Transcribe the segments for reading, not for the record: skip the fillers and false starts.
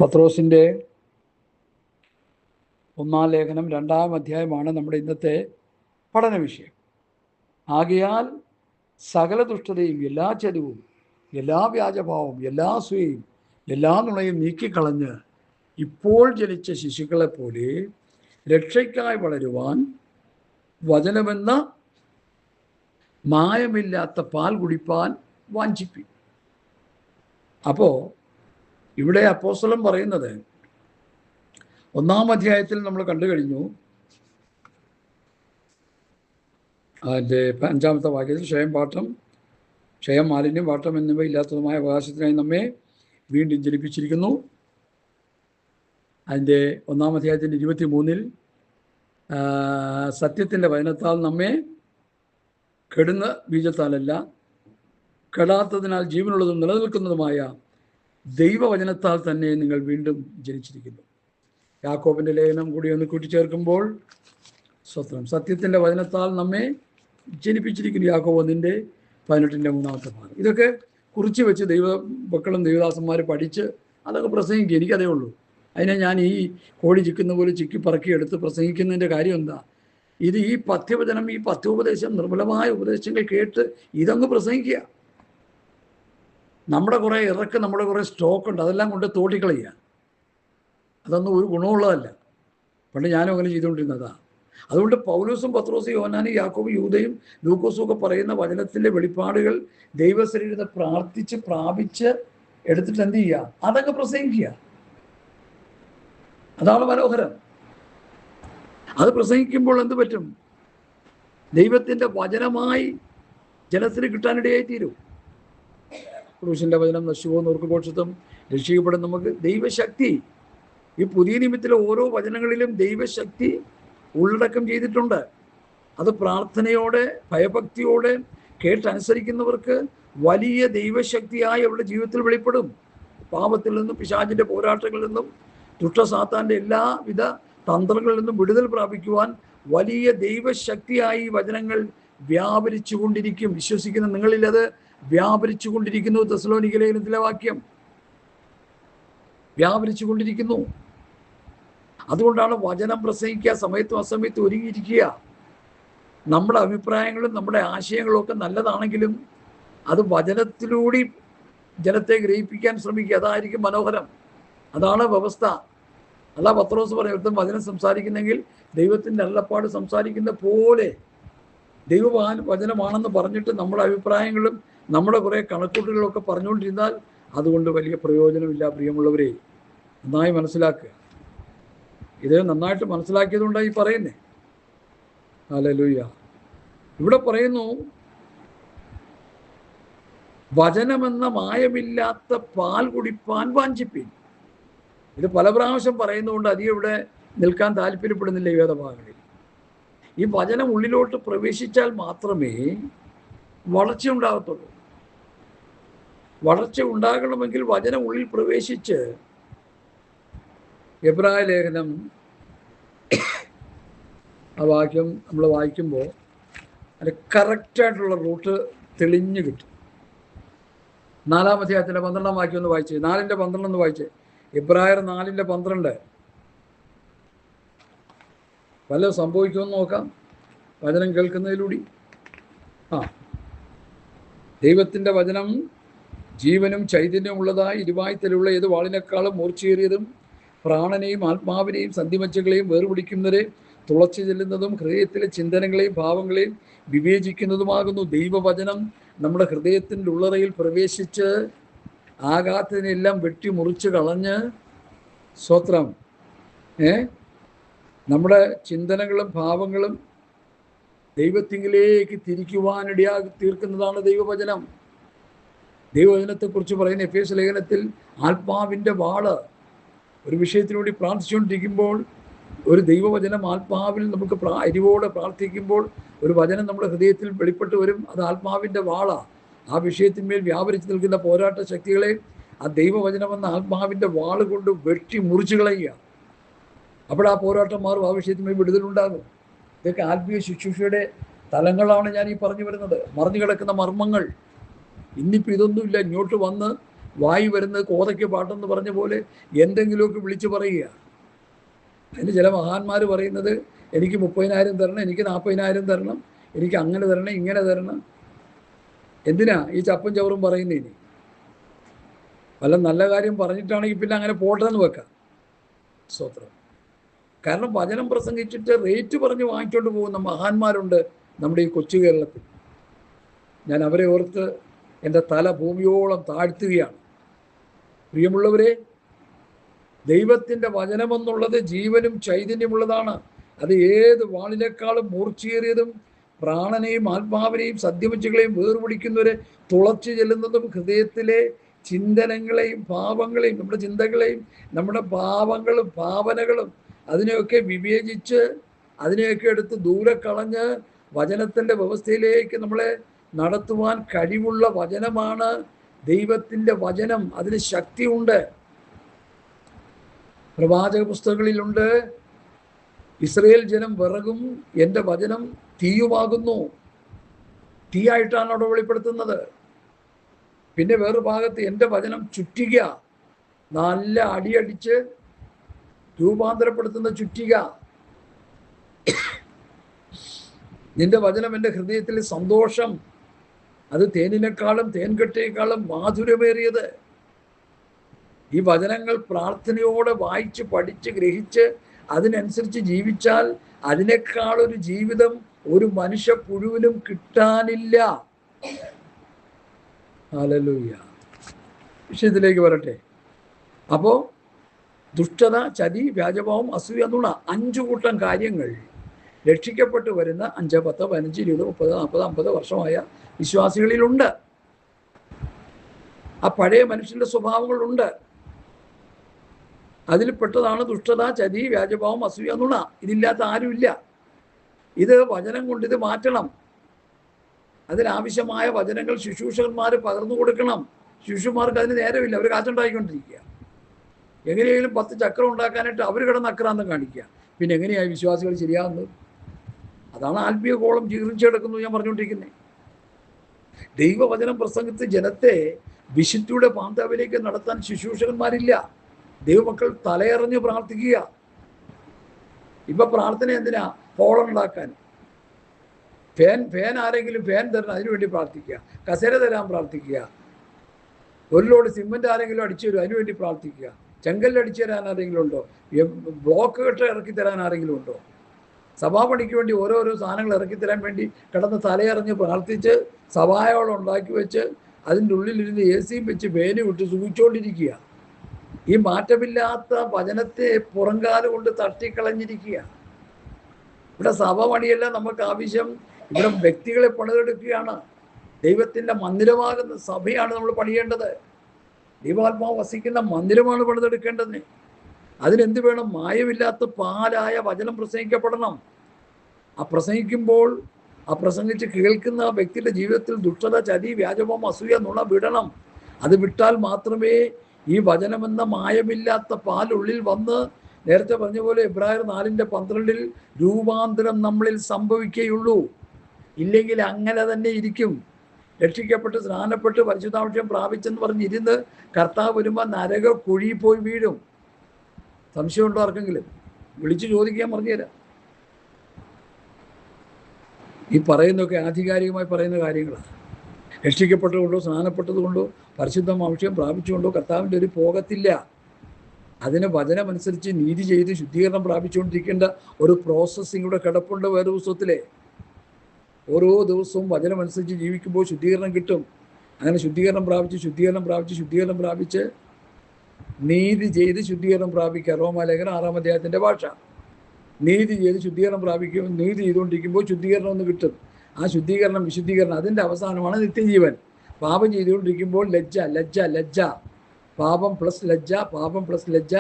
പത്രോസിൻ്റെ ഒന്നാം ലേഖനം 2-ാം അധ്യായമാണ് നമ്മുടെ ഇന്നത്തെ പഠന വിഷയം. ആകയാൽ സകല ദുഷ്ടതയും എല്ലാ ചതിവും എല്ലാ വ്യാജഭാവവും എല്ലാ അസൂയയും എല്ലാ നുണയും നീക്കിക്കളഞ്ഞ് ഇപ്പോൾ ജനിച്ച ശിശുക്കളെപ്പോലെ രക്ഷയ്ക്കായി വളരുവാൻ വചനമെന്ന മായമില്ലാത്ത പാൽ കുടിപ്പാൻ വാഞ്ചിപ്പി. അപ്പോൾ ഇവിടെ അപ്പോസ്തലൻ പറയുന്നത് 1-ാം അധ്യായത്തിൽ നമ്മൾ കണ്ടു കഴിഞ്ഞു. അതിൻ്റെ 5-ാമത്തെ വാക്യത്തിൽ ക്ഷയം മാലിന്യം പാട്ടം എന്നിവ ഇല്ലാത്തതുമായ അവകാശത്തിനായി നമ്മെ വീണ്ടും ജനിപ്പിച്ചിരിക്കുന്നു. അതിൻ്റെ 1-ാം അധ്യായത്തിൻ്റെ 23-ൽ സത്യത്തിൻ്റെ വചനത്താൽ നമ്മെ കെടുന്ന ബീജത്താലല്ല കെടാത്തതിനാൽ ജീവനുള്ളതും നിലനിൽക്കുന്നതുമായ ദൈവവചനത്താൽ തന്നെ നിങ്ങൾ വീണ്ടും ജനിച്ചിരിക്കുന്നു. യാക്കോബിൻ്റെ ലേഖനം കൂടി ഒന്ന് കൂട്ടിച്ചേർക്കുമ്പോൾ സ്വത്രം സത്യത്തിൻ്റെ വചനത്താൽ നമ്മെ ജനിപ്പിച്ചിരിക്കുന്നു. യാക്കോബ് 1:18 ഭാഗം. ഇതൊക്കെ കുറിച്ച് വെച്ച് മക്കളും ദൈവദാസന്മാർ പഠിച്ച് അതൊക്കെ പ്രസംഗിക്കുക. എനിക്കതേ ഉള്ളൂ. അതിനെ ഞാൻ ഈ കോഴി ചിക്കുന്ന പോലെ ചിക്കി പറക്കിയെടുത്ത് പ്രസംഗിക്കുന്നതിൻ്റെ കാര്യം എന്താ? ഇത് ഈ പഥ്യവചനം, ഈ പഥ്യോപദേശം, നിർമ്മലമായ ഉപദേശങ്ങൾ കേട്ട് ഇതങ്ങ് പ്രസംഗിക്കുക. നമ്മുടെ കുറേ നമ്മുടെ കുറേ സ്റ്റോക്ക് ഉണ്ട്, അതെല്ലാം കൊണ്ട് തോട്ടിക്കളയുക. അതൊന്നും ഒരു ഗുണമുള്ളതല്ല. പണ്ട് ഞാനും അങ്ങനെ ചെയ്തുകൊണ്ടിരുന്നതാണ്. അതുകൊണ്ട് പൗലോസും പത്രോസും യോഹന്നാനും യാക്കോബും യൂദയും ലൂക്കോസും ഒക്കെ പറയുന്ന വചനത്തിൻ്റെ വെളിപ്പാടുകൾ ദൈവശരീരത്തെ പ്രാർത്ഥിച്ച് പ്രാപിച്ച് എടുത്തിട്ട് എന്ത് ചെയ്യുക? അതൊക്കെ പ്രസംഗിക്കുക. അതാണ് മനോഹരം. അത് പ്രസംഗിക്കുമ്പോൾ എന്ത് പറ്റും? ദൈവത്തിൻ്റെ വചനമായി ജനത്തിന് കിട്ടാനിടയായി തീരും. ക്രൂശിൻ്റെ വചനം നശിച്ചുപോകുന്നവർക്ക് മോക്ഷത്വം, രക്ഷിക്കപ്പെടും നമുക്ക് ദൈവശക്തി. ഈ പുതിയ നിയമത്തിലെ ഓരോ വചനങ്ങളിലും ദൈവശക്തി ഉള്ളടക്കം ചെയ്തിട്ടുണ്ട്. അത് പ്രാർത്ഥനയോടെ ഭയഭക്തിയോടെ കേട്ടനുസരിക്കുന്നവർക്ക് വലിയ ദൈവശക്തിയായി അവരുടെ ജീവിതത്തിൽ വെളിപ്പെടും. പാപത്തിൽ നിന്നും പിശാചിൻ്റെ പോരാട്ടങ്ങളിൽ നിന്നും ദുഷ്ടസാത്താൻ്റെ എല്ലാവിധ തന്ത്രങ്ങളിൽ നിന്നും വിടുതൽ പ്രാപിക്കുവാൻ വലിയ ദൈവശക്തിയായി വചനങ്ങൾ വ്യാപരിച്ചു കൊണ്ടിരിക്കും. വിശ്വസിക്കുന്ന നിങ്ങളിൽ അത് വ്യാപരിച്ചു കൊണ്ടിരിക്കുന്നു. തെസ്സലോനിക്ക ലേഖനത്തിലെ വാക്യം വ്യാപരിച്ചു കൊണ്ടിരിക്കുന്നു. അതുകൊണ്ടാണ് വചനം പ്രസംഗിക്കുക, സമയത്തും അസമയത്തും ഒരുങ്ങിയിരിക്കുക. നമ്മുടെ അഭിപ്രായങ്ങളും നമ്മുടെ ആശയങ്ങളും ഒക്കെ നല്ലതാണെങ്കിലും അത് വചനത്തിലൂടെ ജനത്തെ ഗ്രഹിപ്പിക്കാൻ ശ്രമിക്കുക. അതായിരിക്കും മനോഹരം. അതാണ് വ്യവസ്ഥ. അല്ല പത്രോസ് പറയും, വചനം സംസാരിക്കുന്നെങ്കിൽ ദൈവത്തിൻ്റെ അരുളപ്പാട് സംസാരിക്കുന്ന പോലെ വചനമാണെന്ന് പറഞ്ഞിട്ട് നമ്മുടെ അഭിപ്രായങ്ങളും നമ്മുടെ കുറേ കണക്കൂട്ടുകളൊക്കെ പറഞ്ഞുകൊണ്ടിരുന്നാൽ അതുകൊണ്ട് വലിയ പ്രയോജനമില്ല. പ്രിയമുള്ളവരെ, നന്നായി മനസ്സിലാക്കുക. ഇത് നന്നായിട്ട് മനസ്സിലാക്കിയതുകൊണ്ടാണ് ഈ പറയുന്നേ. ഹല്ലേലൂയ. ഇവിടെ പറയുന്നു, വചനമെന്ന മായമില്ലാത്ത പാൽ കുടിപ്പാൻ വാഞ്ചിപ്പിൻ. ഇത് പല പ്രാവശ്യം പറയുന്നതുകൊണ്ട് അധികം ഇവിടെ നിൽക്കാൻ താല്പര്യപ്പെടുന്നില്ല ഈ വേദഭാഗങ്ങളിൽ. ഈ വചനം ഉള്ളിലോട്ട് പ്രവേശിച്ചാൽ മാത്രമേ വളർച്ച ഉണ്ടാകത്തുള്ളൂ. വളർച്ച ഉണ്ടാകണമെങ്കിൽ വചനം ഉള്ളിൽ പ്രവേശിച്ച്, എബ്രായ ലേഖനം ആ വാക്യം നമ്മൾ വായിക്കുമ്പോൾ അതിന് കറക്റ്റായിട്ടുള്ള റൂട്ട് തെളിഞ്ഞു കിട്ടും. 4-ാം അധ്യായത്തിൻ്റെ 12-ാം വാക്യം ഒന്ന് വായിച്ചേ. 4:12 ഒന്ന് വായിച്ചേ. എബ്രായർ 4:12. വല്ലതും സംഭവിക്കുമെന്ന് നോക്കാം വചനം കേൾക്കുന്നതിലൂടെ. ദൈവത്തിൻ്റെ വചനം ജീവനും ചൈതന്യവും ഉള്ളതായി ഇരുവായ്ത്തലുള്ള ഏത് വാളിനേക്കാളും മൂർച്ചയേറിയതും പ്രാണനെയും ആത്മാവിനെയും സന്ധിമജ്ജകളെയും വേർപിടിക്കുന്നവരെ തുളച്ചു ചെല്ലുന്നതും ഹൃദയത്തിലെ ചിന്തനങ്ങളെയും ഭാവങ്ങളെയും വിവേചിക്കുന്നതുമാകുന്നു. ദൈവവചനം നമ്മുടെ ഹൃദയത്തിൻ്റെ ഉള്ളറയിൽ പ്രവേശിച്ച് ആഘാതത്തിനെല്ലാം വെട്ടി മുറിച്ച് കളഞ്ഞ് സ്വത്രം നമ്മുടെ ചിന്തനങ്ങളും ഭാവങ്ങളും ദൈവത്തിങ്കിലേക്ക് തിരിക്കുവാനിടയാക്കി തീർക്കുന്നതാണ് ദൈവവചനം. ദൈവവചനത്തെക്കുറിച്ച് പറയുന്ന എഫേസ്യ ലേഖനത്തിൽ ആത്മാവിൻ്റെ വാള്, ഒരു വിഷയത്തിലൂടെ പ്രാർത്ഥിച്ചുകൊണ്ടിരിക്കുമ്പോൾ ഒരു ദൈവവചനം ആത്മാവിൽ നമുക്ക് അരിവോടെ പ്രാർത്ഥിക്കുമ്പോൾ ഒരു വചനം നമ്മുടെ ഹൃദയത്തിൽ വെളിപ്പെട്ട് വരും. അത് ആത്മാവിൻ്റെ വാളാണ്. ആ വിഷയത്തിന്മേൽ വ്യാപരിച്ച് നിൽക്കുന്ന പോരാട്ട ശക്തികളെ ആ ദൈവവചനമെന്ന ആത്മാവിൻ്റെ വാള് കൊണ്ട് വെട്ടി മുറിച്ചു കളയുക. അപ്പോൾ ആ പോരാട്ടം മാറും. ആ വിഷയത്തിന്മേൽ വിടുതലുണ്ടാകും. ഇതൊക്കെ ആത്മീയ ശുശ്രൂഷയുടെ തലങ്ങളാണ് ഞാൻ ഈ പറഞ്ഞു വരുന്നത്. മറിഞ്ഞു കിടക്കുന്ന മർമ്മങ്ങൾ. ഇന്നിപ്പോൾ ഇതൊന്നുമില്ല. ഇങ്ങോട്ട് വന്ന് വായി വരുന്നത് കോതയ്ക്ക് പാട്ടെന്ന് പറഞ്ഞ പോലെ എന്തെങ്കിലുമൊക്കെ വിളിച്ചു പറയുക. അതിന് ചില മഹാന്മാർ പറയുന്നത്, എനിക്ക് 30,000 തരണം, എനിക്ക് 40,000 തരണം, എനിക്ക് അങ്ങനെ തരണം, ഇങ്ങനെ തരണം. എന്തിനാ ഈ ചപ്പും ചവറും പറയുന്നതിന്? വല്ല നല്ല കാര്യം പറഞ്ഞിട്ടാണെങ്കിൽ പിന്നെ അങ്ങനെ പോട്ടെന്ന് വെക്കാം. സ്തോത്രം. കാരണം വചനം പ്രസംഗിച്ചിട്ട് റേറ്റ് പറഞ്ഞ് വാങ്ങിച്ചുകൊണ്ട് പോകുന്ന മഹാന്മാരുണ്ട് നമ്മുടെ ഈ കൊച്ചു കേരളത്തിൽ. ഞാൻ അവരെ ഓർത്ത് എൻ്റെ തല ഭൂമിയോളം താഴ്ത്തുകയാണ്. പ്രിയമുള്ളവരെ, ദൈവത്തിൻ്റെ വചനമെന്നുള്ളത് ജീവനും ചൈതന്യമുള്ളതാണ്. അത് ഏത് വാളിനേക്കാളും മൂർച്ചയേറിയതും പ്രാണനെയും ആത്മാവിനെയും സദ്യമച്ചുകളെയും വേർപിടിക്കുന്നവരെ തുളച്ചു ചെല്ലുന്നതും ഹൃദയത്തിലെ ചിന്തനങ്ങളെയും ഭാവങ്ങളെയും നമ്മുടെ ചിന്തകളെയും നമ്മുടെ ഭാവങ്ങളും ഭാവനകളും അതിനെയൊക്കെ വിവേചിച്ച് അതിനെയൊക്കെ എടുത്ത് ദൂരെ കളഞ്ഞ് വചനത്തിൻ്റെ വ്യവസ്ഥയിലേക്ക് നമ്മളെ നടത്തുവാൻ കഴിവുള്ള വചനമാണ് ദൈവത്തിൻ്റെ വചനം. അതിന് ശക്തിയുണ്ട്. പ്രവാചക പുസ്തകങ്ങളിലുണ്ട്, ഇസ്രയേൽ ജനം വിറകും എൻ്റെ വചനം തീയുമാകുന്നു. തീയായിട്ടാണ് അവിടെ വെളിപ്പെടുത്തുന്നത്. പിന്നെ വേറൊരു ഭാഗത്ത് എൻ്റെ വചനം ചുറ്റിക, നല്ല അടിയടിച്ച് രൂപാന്തരപ്പെടുത്തുന്ന ചുറ്റിക. നിന്റെ വചനം എൻ്റെ ഹൃദയത്തിൽ സന്തോഷം, അത് തേനിനേക്കാളും തേൻകട്ടയേക്കാളും മാധുര്യമേറിയത്. ഈ വചനങ്ങൾ പ്രാർത്ഥനയോടെ വായിച്ച് പഠിച്ച് ഗ്രഹിച്ച് അതിനനുസരിച്ച് ജീവിച്ചാൽ അതിനേക്കാളൊരു ജീവിതം ഒരു മനുഷ്യ പുഴുവിനും കിട്ടാനില്ല. ഹല്ലേലൂയ. വിഷയത്തിലേക്ക് വരട്ടെ. അപ്പോൾ ദുഷ്ടത, ചതി, വ്യാജഭാവം, അസൂയ എന്നുള്ള 5 കൂട്ടം കാര്യങ്ങൾ രക്ഷിക്കപ്പെട്ടു വരുന്ന 5, 10, 15, 20, 30, 40, 50 വർഷമായ വിശ്വാസികളിലുണ്ട്. ആ പഴയ മനുഷ്യന്റെ സ്വഭാവങ്ങളുണ്ട്. അതിൽ പെട്ടതാണ് ദുഷ്ടത, ചതി, വ്യാജഭാവം, അസൂയ എന്നുള്ള. ഇതില്ലാത്ത ആരുമില്ല. ഇത് വചനം കൊണ്ട് ഇത് മാറ്റണം. അതിനാവശ്യമായ വചനങ്ങൾ ശുശ്രൂഷകന്മാർ പകർന്നു കൊടുക്കണം. ശിശുമാർക്ക് അതിന് നേരമില്ല. അവർ കാറ്റുണ്ടാക്കിക്കൊണ്ടിരിക്കുക. എങ്ങനെയെങ്കിലും 10 ചക്രം ഉണ്ടാക്കാനായിട്ട് അവർ കിടന്ന് അക്രാന്തം കാണിക്കുക. പിന്നെ എങ്ങനെയായി വിശ്വാസികൾ ശരിയാകുന്നത്? അതാണ് ആത്മീയ കോളം ജീർണിച്ചെടുക്കുന്നത് ഞാൻ പറഞ്ഞുകൊണ്ടിരിക്കുന്നത്. ദൈവവചനം പ്രസംഗിച്ച് ജനത്തെ വിശുദ്ധിയുടെ പാന്താവിലേക്ക് നടത്താൻ ശുശ്രൂഷകന്മാരില്ല. ദൈവമക്കൾ തലയറിഞ്ഞ് പ്രാർത്ഥിക്കുക. ഇപ്പൊ പ്രാർത്ഥന എന്തിനാ? ഹോളുണ്ടാക്കാൻ. ഫാൻ ആരെങ്കിലും ഫാൻ തരണം, അതിനുവേണ്ടി പ്രാർത്ഥിക്കുക. കസേര തരാൻ പ്രാർത്ഥിക്കുക. ഒരു ലോഡ് സിമെന്റ് ആരെങ്കിലും അടിച്ചു തരും, അതിനുവേണ്ടി പ്രാർത്ഥിക്കുക. ചെങ്കല്ല് അടിച്ചു തരാൻ ആരെങ്കിലും ഉണ്ടോ? ബ്ലോക്ക് കെട്ട് ഇറക്കി തരാൻ ആരെങ്കിലും ഉണ്ടോ? സഭാപണിക്ക് വേണ്ടി ഓരോരോ സാധനങ്ങൾ ഇറക്കി തരാൻ വേണ്ടി കിടന്ന് തലയറിഞ്ഞ് പ്രാർത്ഥിച്ച് സഭായോളം ഉണ്ടാക്കി വെച്ച് അതിൻ്റെ ഉള്ളിലിരുന്ന് AC വെച്ച് വേനു വിട്ട് സൂചിച്ചുകൊണ്ടിരിക്കുക. ഈ മാറ്റമില്ലാത്ത വചനത്തെ പുറംകാല് കൊണ്ട് തട്ടിക്കളഞ്ഞിരിക്കുക. ഇവിടെ സഭ പണിയല്ല നമുക്ക് ആവശ്യം. ഇവിടെ വ്യക്തികളെ പണിതെടുക്കുകയാണ്. ദൈവത്തിൻ്റെ മന്ദിരമാകുന്ന സഭയാണ് നമ്മൾ പണിയേണ്ടത്. ദൈവാത്മാവ് വസിക്കുന്ന മന്ദിരമാണ് പണിതെടുക്കേണ്ടത്. അതിനെന്ത് വേണം? മായമില്ലാത്ത പാലായ വചനം പ്രസംഗിക്കപ്പെടണം. ആ പ്രസംഗിക്കുമ്പോൾ ആ പ്രസംഗിച്ച് കേൾക്കുന്ന വ്യക്തിയുടെ ജീവിതത്തിൽ ദുഷ്ടത, ചതി, വ്യാജമം, അസൂയ, നുണ വിടണം. അത് വിട്ടാൽ മാത്രമേ ഈ വചനമെന്ന മായമില്ലാത്ത പാലുള്ളിൽ വന്ന് നേരത്തെ പറഞ്ഞ പോലെ എബ്രായർ 4:12 രൂപാന്തരം നമ്മളിൽ സംഭവിക്കുകയുള്ളൂ. ഇല്ലെങ്കിൽ അങ്ങനെ തന്നെ ഇരിക്കും. രക്ഷിക്കപ്പെട്ട് സ്നാനപ്പെട്ട് പരിശുദ്ധാഭിഷേകം പ്രാപിച്ചെന്ന് പറഞ്ഞിരുന്ന് കർത്താവ് വരുമ്പോൾ നരക കുഴി പോയി വീഴും. സംശയമുണ്ടോ ആർക്കെങ്കിലും? വിളിച്ചു ചോദിക്കാൻ പറഞ്ഞുതരാം. ഈ പറയുന്നതൊക്കെ ആധികാരികമായി പറയുന്ന കാര്യങ്ങളാണ്. രക്ഷിക്കപ്പെട്ടതുകൊണ്ടോ സ്നാനപ്പെട്ടതുകൊണ്ടോ പരിശുദ്ധാഭിഷേകം പ്രാപിച്ചുകൊണ്ടോ കർത്താവിൻ്റെ ഒരു പോകത്തില്ല. അതിന് വചനമനുസരിച്ച് നീതി ചെയ്ത് ശുദ്ധീകരണം പ്രാപിച്ചുകൊണ്ടിരിക്കേണ്ട ഒരു പ്രോസസ്സിംഗ് ഇവിടെ കിടപ്പുണ്ട് വേദപുസ്തകത്തിലെ. ഓരോ ദിവസവും വചനമനുസരിച്ച് ജീവിക്കുമ്പോൾ ശുദ്ധീകരണം കിട്ടും. അങ്ങനെ ശുദ്ധീകരണം പ്രാപിച്ച് നീതി ചെയ്ത് ശുദ്ധീകരണം പ്രാപിക്കുക. റോമാലേഖനം 6-ാം അധ്യായത്തിൻ്റെ ഭാഷ. നീതി ചെയ്ത് ശുദ്ധീകരണം പ്രാപിക്കും. നീതി ചെയ്തുകൊണ്ടിരിക്കുമ്പോൾ ശുദ്ധീകരണം ഒന്ന് കിട്ടും. ആ ശുദ്ധീകരണം, വിശുദ്ധീകരണം, അതിൻ്റെ അവസാനമാണ് നിത്യജീവൻ. പാപം ചെയ്തുകൊണ്ടിരിക്കുമ്പോൾ ലജ്ജ, പാപം പ്ലസ് ലജ്ജ, പാപം പ്ലസ് ലജ്ജ,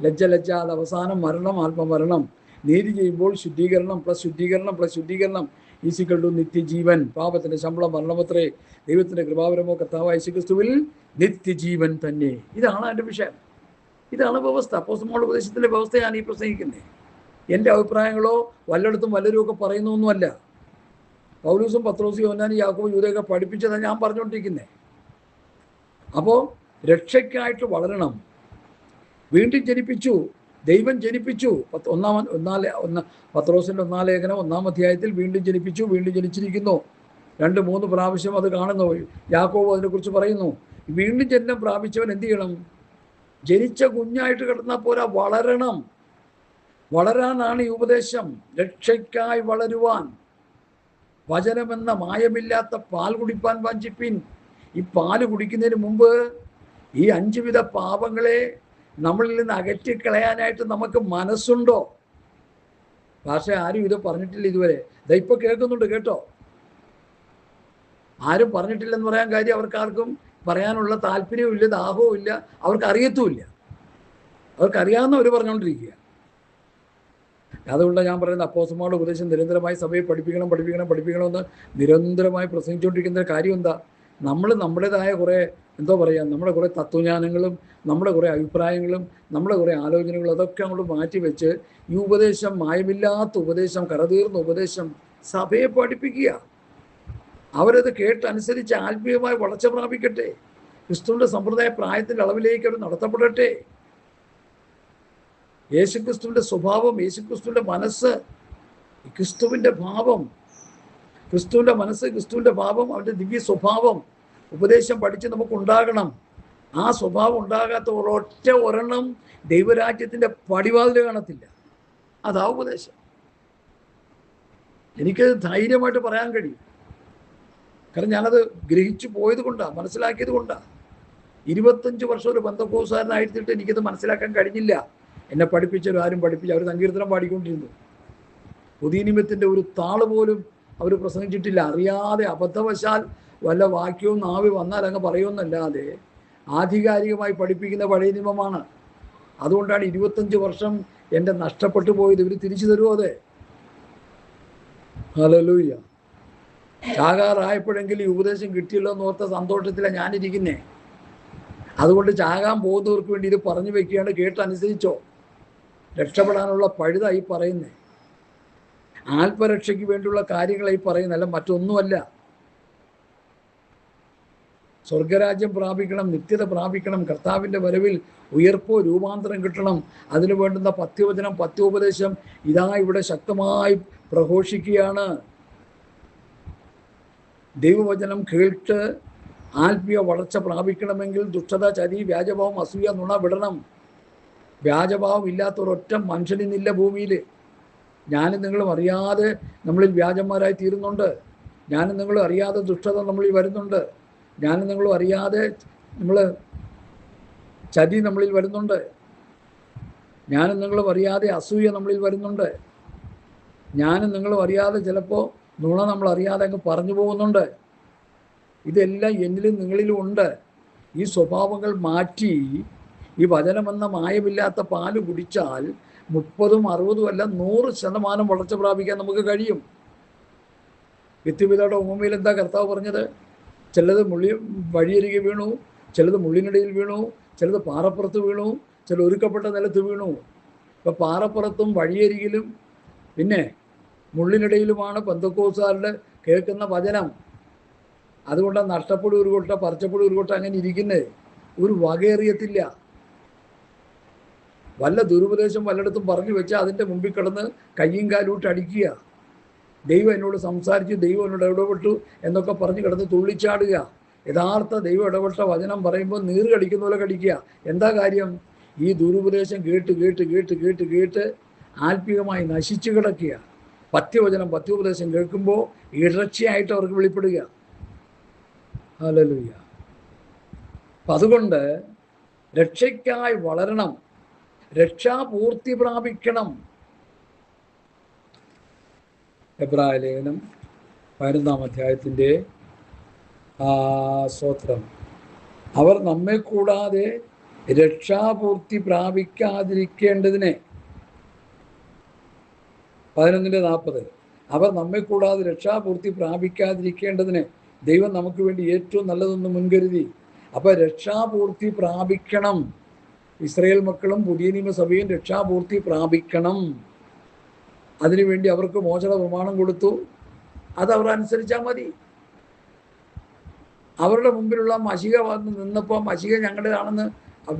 ലജ്ജ, അത് അവസാനം മരണം, ആത്മമരണം. നീതി ചെയ്യുമ്പോൾ ശുദ്ധീകരണം പ്ലസ് ശുദ്ധീകരണം പ്ലസ് ശുദ്ധീകരണം ഈസിക്വൽ ടു നിത്യജീവൻ. പാപത്തിൻ്റെ ശമ്പളം മരണമത്രേ, ദൈവത്തിൻ്റെ കൃപാവരമോ കർത്താവായ യേശുക്രിസ്തുവിൽ നിത്യജീവൻ തന്നെ. ഇതാണ് എൻ്റെ വിഷയം. ഇതാണ് വ്യവസ്ഥ. അപ്പോസ്തലന്മാരുടെ ഉപദേശത്തിൻ്റെ വ്യവസ്ഥയാണ് ഈ പ്രസംഗിക്കുന്നത്. എൻ്റെ അഭിപ്രായങ്ങളോ വല്ലയിടത്തും വല്ലതുമൊക്കെ പറയുന്നൊന്നുമല്ല. പൗലൂസും പത്രോസും യോഹന്നാനും യാക്കോബും യൂദയൊക്കെ പഠിപ്പിച്ചതാണ് ഞാൻ പറഞ്ഞുകൊണ്ടിരിക്കുന്നത്. അപ്പോൾ രക്ഷയ്ക്കായിട്ട് വളരണം. വീണ്ടും ജനിപ്പിച്ചു, ദൈവം ജനിപ്പിച്ചു. പത്രോസിൻ്റെ 1 ലേഖനം 1 അധ്യായത്തിൽ വീണ്ടും ജനിപ്പിച്ചു, വീണ്ടും ജനിച്ചിരിക്കുന്നു. 2-3 പ്രാവശ്യം അത് കാണുന്നു. യാക്കോബ് അതിനെക്കുറിച്ച് പറയുന്നു. വീണ്ടും ജന്മം പ്രാപിച്ചവൻ എന്ത് ചെയ്യണം? ജനിച്ച കുഞ്ഞായിട്ട് കിടന്നാൽ പോരാ, വളരണം. വളരാനാണ് ഈ ഉപദേശം. രക്ഷയ്ക്കായി വളരുവാൻ വചനമെന്ന മായമില്ലാത്ത പാൽ കുടിപ്പാൻ വാഞ്ചിപ്പിൻ. ഈ പാല് കുടിക്കുന്നതിന് മുമ്പ് ഈ 5 വിധ പാപങ്ങളെ നമ്മളിൽ നിന്ന് അകറ്റിക്കളയാനായിട്ട് നമുക്ക് മനസ്സുണ്ടോ? പക്ഷേ ആരും ഇത് പറഞ്ഞിട്ടില്ല ഇതുവരെ. ഇതാ ഇപ്പൊ കേൾക്കുന്നുണ്ട്, കേട്ടോ. ആരും പറഞ്ഞിട്ടില്ലെന്ന് പറയാൻ കാര്യം അവർക്കാർക്കും പറയാനുള്ള താല്പര്യവും ഇല്ല, ദാഹവും ഇല്ല, അവർക്ക് അറിയത്തുമില്ല. അവർക്കറിയാവുന്നവർ പറഞ്ഞുകൊണ്ടിരിക്കുക. അതുകൊണ്ട് ഞാൻ പറയുന്നത്, അപ്പോസ്തലന്മാരുടെ ഉപദേശം നിരന്തരമായി സഭയെ പഠിപ്പിക്കണമെന്ന് നിരന്തരമായി പ്രസംഗിച്ചുകൊണ്ടിരിക്കുന്ന കാര്യം എന്താ? നമ്മൾ നമ്മുടേതായ കുറേ നമ്മുടെ കുറേ തത്വജ്ഞാനങ്ങളും നമ്മുടെ കുറേ അഭിപ്രായങ്ങളും നമ്മുടെ കുറേ ആലോചനകളും അതൊക്കെ അങ്ങോട്ട് മാറ്റിവെച്ച് ഈ ഉപദേശം, മായമില്ലാത്ത ഉപദേശം, കറതീർന്ന ഉപദേശം സഭയെ പഠിപ്പിക്കുക. അവരത് കേട്ടനുസരിച്ച് ആത്മീയമായി വളർച്ച പ്രാപിക്കട്ടെ. ക്രിസ്തുവിൻ്റെ സമ്പ്രദായ പ്രായത്തിൻ്റെ അളവിലേക്ക് അവർ നടത്തപ്പെടട്ടെ. യേശുക്രിസ്തുവിൻ്റെ സ്വഭാവം, യേശുക്രിസ്തുവിൻ്റെ മനസ്സ്, ക്രിസ്തുവിൻ്റെ ഭാവം, ക്രിസ്തുവിൻ്റെ മനസ്സ്, ക്രിസ്തുവിൻ്റെ ഭാവം, അവൻ്റെ ദിവ്യ സ്വഭാവം ഉപദേശം പഠിച്ച് നമുക്കുണ്ടാകണം. ആ സ്വഭാവം ഉണ്ടാകാത്ത ഒരെണ്ണം ദൈവരാജ്യത്തിൻ്റെ പടിവാതിൽ കാണത്തില്ല. അതാ ഉപദേശം. എനിക്കത് ധൈര്യമായിട്ട് പറയാൻ കഴിയും. കാരണം ഞാനത് ഗ്രഹിച്ചു പോയത് കൊണ്ടാണ്, മനസ്സിലാക്കിയത് കൊണ്ടാണ്. 25 വർഷം ഒരു പെന്തക്കോസ്തുകാരനായിരുന്നിട്ട് എനിക്കത് മനസ്സിലാക്കാൻ കഴിഞ്ഞില്ല. എന്നെ പഠിപ്പിച്ചവരും പഠിപ്പിച്ചു. അവർ സങ്കീർത്തനം പാടിക്കൊണ്ടിരുന്നു. പുതിയ നിയമത്തിൻ്റെ ഒരു താള് പോലും അവർ പ്രസംഗിച്ചിട്ടില്ല. അറിയാതെ അബദ്ധവശാൽ വല്ല വാക്യവും നാവി വന്നാൽ അങ്ങ് പറയുമെന്നല്ലാതെ ആധികാരികമായി പഠിപ്പിക്കുന്ന പഴയ നിയമമാണ്. അതുകൊണ്ടാണ് 25 വർഷം എൻ്റെ നഷ്ടപ്പെട്ടു പോയത്. ഇവർ തിരിച്ചു തരുമോ? അതെ, ഹല്ലേലൂയ. ചാകാറായപ്പോഴെങ്കിലും ഈ ഉപദേശം കിട്ടിയല്ലോ എന്നോർത്ത സന്തോഷത്തിലാണ് ഞാനിരിക്കുന്നേ. അതുകൊണ്ട് ചാകാൻ പോകുന്നവർക്ക് വേണ്ടി ഇത് പറഞ്ഞു വെക്കുകയാണ്, കേട്ടനുസരിച്ചോ. രക്ഷപ്പെടാനുള്ള പഴുതായി പറയുന്നേ. ആത്മരക്ഷയ്ക്ക് വേണ്ടിയുള്ള കാര്യങ്ങളായി പറയുന്നല്ല, മറ്റൊന്നുമല്ല. സ്വർഗരാജ്യം പ്രാപിക്കണം, നിത്യത പ്രാപിക്കണം, കർത്താവിൻ്റെ വരവിൽ ഉയർപ്പോ രൂപാന്തരം കിട്ടണം. അതിനു വേണ്ടുന്ന പഥ്യവചനം, പഥ്യോപദേശം ഇതാ ഇവിടെ ശക്തമായി പ്രഘോഷിക്കുകയാണ്. ദൈവവചനം കേട്ട് ആത്മീയ വളർച്ച പ്രാപിക്കണമെങ്കിൽ ദുഷ്ടത, ചതി, വ്യാജഭാവം, അസൂയ, നുണ വിടണം. വ്യാജഭാവം ഇല്ലാത്ത ഒരൊറ്റ മനുഷ്യനിന്നില്ല ഭൂമിയിൽ. ഞാനും നിങ്ങളും അറിയാതെ നമ്മളിൽ വ്യാജന്മാരായി തീരുന്നുണ്ട്. ഞാനും നിങ്ങളും അറിയാതെ ദുഷ്ടത നമ്മളിൽ വരുന്നുണ്ട്. ഞാനും നിങ്ങളും അറിയാതെ ചതി നമ്മളിൽ വരുന്നുണ്ട്. ഞാനും നിങ്ങളും അറിയാതെ അസൂയ നമ്മളിൽ വരുന്നുണ്ട്. ഞാനും നിങ്ങളും അറിയാതെ ചിലപ്പോൾ നുണ നമ്മൾ അറിയാതെ അങ്ങ് പറഞ്ഞു പോകുന്നുണ്ട്. ഇതെല്ലാം എന്നിലും നിങ്ങളിലും ഉണ്ട്. ഈ സ്വഭാവങ്ങൾ മാറ്റി ഈ വചനമെന്ന മായമില്ലാത്ത പാല് കുടിച്ചാൽ 30ഉം 60ഉം അല്ല 100% വളർച്ച പ്രാപിക്കാൻ നമുക്ക് കഴിയും. വിത്തുവിതയുടെ ഉപമയിൽ എന്താ കർത്താവ് പറഞ്ഞത്? ചിലത് വഴിയരികെ വീണു, ചിലത് മുള്ളിനിടയിൽ വീണു, ചിലത് പാറപ്പുറത്ത് വീണു, ചില ഒരുക്കപ്പെട്ട നിലത്ത് വീണു. ഇപ്പം പാറപ്പുറത്തും വഴിയരികിലും പിന്നെ മുള്ളിനിടയിലുമാണ് പെന്തക്കോസ്തുകാരുടെ കേൾക്കുന്ന വചനം. അതുകൊണ്ടാണ് നഷ്ടപ്പെടും ഒരു കൊട്ട, പറിച്ചപ്പെടും ഒരു കൊട്ട അങ്ങനെ ഇരിക്കുന്നത്. ഒരു വകയറിയത്തില്ല. വല്ല ദുരുപദേശം വല്ലയിടത്തും പറഞ്ഞു വെച്ചാൽ അതിൻ്റെ മുമ്പിൽ കിടന്ന് കയ്യും കാലൂട്ട് അടിക്കുക. ദൈവം എന്നോട് സംസാരിച്ചു, ദൈവം എന്നോട് ഇടപെട്ടു എന്നൊക്കെ പറഞ്ഞ് കിടന്ന് തുള്ളിച്ചാടുക. യഥാർത്ഥ ദൈവം ഇടപെട്ട വചനം പറയുമ്പോൾ നീറ് കടിക്കുന്ന പോലെ കടിക്കുക. എന്താ കാര്യം? ഈ ദുരുപദേശം കേട്ട് കേട്ട് കേട്ട് കേട്ട് കേട്ട് ആത്മീയമായി നശിച്ചു കിടക്കുക. പഥ്യവചനം, പഥ്യോപദേശം കേൾക്കുമ്പോൾ ഇടർച്ചയായിട്ട് അവർക്ക് വെളിപ്പെടുക. ഹല്ലേലൂയ. അപ്പം അതുകൊണ്ട് രക്ഷയ്ക്കായി വളരണം, രക്ഷാപൂർത്തി പ്രാപിക്കണം. എബ്രായ ലേഖനം 11-ാം അധ്യായത്തിൻ്റെ സ്തോത്രം. അവർ നമ്മെ കൂടാതെ രക്ഷാപൂർത്തി പ്രാപിക്കാതിരിക്കേണ്ടതിനെ, 11:40, അവർ നമ്മെ കൂടാതെ രക്ഷാപൂർത്തി പ്രാപിക്കാതിരിക്കേണ്ടതിന് ദൈവം നമുക്ക് വേണ്ടി ഏറ്റവും നല്ലതൊന്ന് മുൻകരുതി. അപ്പോൾ രക്ഷാപൂർത്തി പ്രാപിക്കണം. ഇസ്രായേൽ മക്കളും പുതിയ നിയമസഭയും രക്ഷാപൂർത്തി പ്രാപിക്കണം. അതിനുവേണ്ടി അവർക്ക് മോചന പ്രമാണം കൊടുത്തു. അതവർ അനുസരിച്ചാൽ മതി. അവരുടെ മുമ്പിലുള്ള മഷിക വന്ന് നിന്നപ്പോൾ മഷിക ഞങ്ങളുടേതാണെന്ന്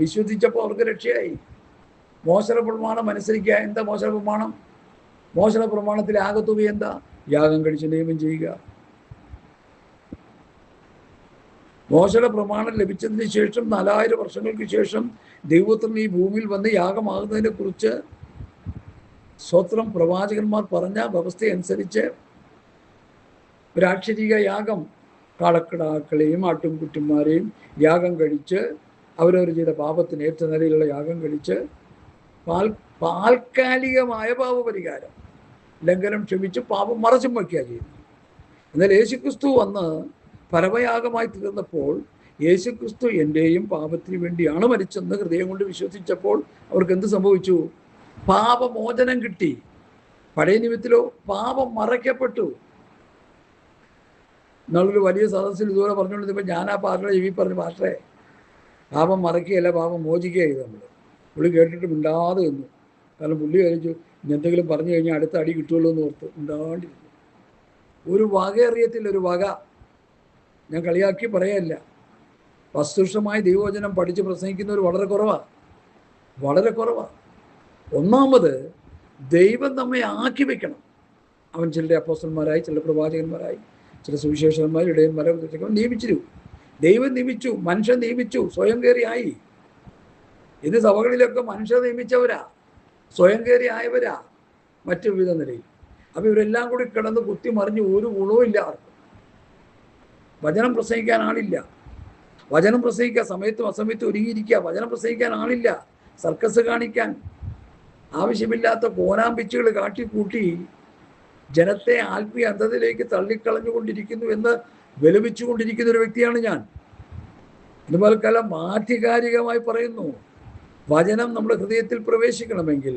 വിശ്വസിച്ചപ്പോൾ അവർക്ക് രക്ഷയായി. മോശന പ്രമാണം അനുസരിക്കുക. എന്താ മോശന പ്രമാണം? മോശന പ്രമാണത്തിലെ ആകത്തുക എന്താ? യാഗം കഴിച്ച് നിയമം ചെയ്യുക. മോശയുടെ പ്രമാണം ലഭിച്ചതിന് ശേഷം 4000 വർഷങ്ങൾക്ക് ശേഷം ദൈവത്തിന് ഈ ഭൂമിയിൽ വന്ന് യാഗമാകുന്നതിനെ കുറിച്ച് സ്വത്രം പ്രവാചകന്മാർ പറഞ്ഞ വ്യവസ്ഥയനുസരിച്ച് ഒരാക്ഷരിക യാഗം, കാളക്കിടാക്കളെയും ആട്ടുംകുട്ടിമാരെയും യാഗം കഴിച്ച് അവരവർ ചെയ്ത പാപത്തിന് ഏറ്റ നിലയിലുള്ള യാഗം കഴിച്ച് താൽക്കാലികമായ പാപപരിഹാരം, ലംഘനം ക്ഷമിച്ച് പാപം മറച്ചും വയ്ക്കുക ചെയ്യുന്നു. എന്നാൽ യേശുക്രിസ്തു വന്ന് പരമയാഗമായി തീർന്നപ്പോൾ യേശുക്രിസ്തു എൻ്റെയും പാപത്തിന് വേണ്ടിയാണ് മരിച്ചെന്ന് ഹൃദയം കൊണ്ട് വിശ്വസിച്ചപ്പോൾ അവർക്ക് എന്ത് സംഭവിച്ചു? പാപമോചനം കിട്ടി. പഴയ നിയമത്തിലോ പാപം മറയ്ക്കപ്പെട്ടു. എന്നുള്ളൊരു വലിയ സദസ്സിൽ ഇതുപോലെ പറഞ്ഞുകൊണ്ടിരുന്നപ്പോൾ ഞാൻ ആ പാർട്ടിയുടെ ചെവി പറഞ്ഞു, പാർട്ടേ പാപം മറയ്ക്കുകയല്ല, പാപം മോചിക്കുക ചെയ്ത് നമ്മൾ. പുള്ളി കേട്ടിട്ട് മിണ്ടാതെ നിന്നു. കാരണം പുള്ളി കഴിച്ചു എന്തെങ്കിലും പറഞ്ഞു കഴിഞ്ഞാൽ അടുത്ത അടി കിട്ടുമല്ലോ എന്ന് ഓർത്ത് മിണ്ടാണ്ടിരുന്നു. ഒരു വക അറിയത്തില്ല, ഒരു വക. ഞാൻ കളിയാക്കി പറയല്ല. വസ്തുനിഷ്ഠമായി ദൈവവചനം പഠിച്ച് പ്രസംഗിക്കുന്നവർ വളരെ കുറവാണ്, വളരെ കുറവാണ്. ഒന്നാമത് ദൈവം നമ്മെ ആക്കി വെക്കണം. അവൻ ചിലരുടെ അപ്പോസ്തലന്മാരായി, ചില പ്രവാചകന്മാരായി, ചില സുവിശേഷന്മാർ, ഇടയന്മാരെ നിയമിച്ചിരുന്നു. ദൈവം നിയമിച്ചു, മനുഷ്യൻ നിയമിച്ചു, സ്വയം കയറിയായി. ഇന്ന് സഭകളിലൊക്കെ മനുഷ്യർ നിയമിച്ചവരാ, സ്വയം കയറി ആയവരാ മറ്റു വിവിധ നിലയിൽ. അപ്പം ഇവരെല്ലാം കൂടി കിടന്ന് കുത്തി മറിഞ്ഞ് ഒരു ഗുണവും ഇല്ല ആർക്കും. വചനം പ്രസംഗിക്കാൻ ആളില്ല. വചനം പ്രസംഗിക്കുക, സമയത്തും അസമയത്തും ഒരുങ്ങിയിരിക്കുക. വചനം പ്രസംഗിക്കാൻ ആളില്ല. സർക്കസ് കാണിക്കാൻ ആവശ്യമില്ലാത്ത കോനാമ്പിച്ചുകൾ കാട്ടിക്കൂട്ടി ജനത്തെ ആത്മീയ അന്ധതയിലേക്ക് തള്ളിക്കളഞ്ഞുകൊണ്ടിരിക്കുന്നു എന്ന് വിലപിച്ചുകൊണ്ടിരിക്കുന്ന ഒരു വ്യക്തിയാണ് ഞാൻ. ഇതുപോലെ ആധികാരികമായി പറയുന്നു, വചനം നമ്മുടെ ഹൃദയത്തിൽ പ്രവേശിക്കണമെങ്കിൽ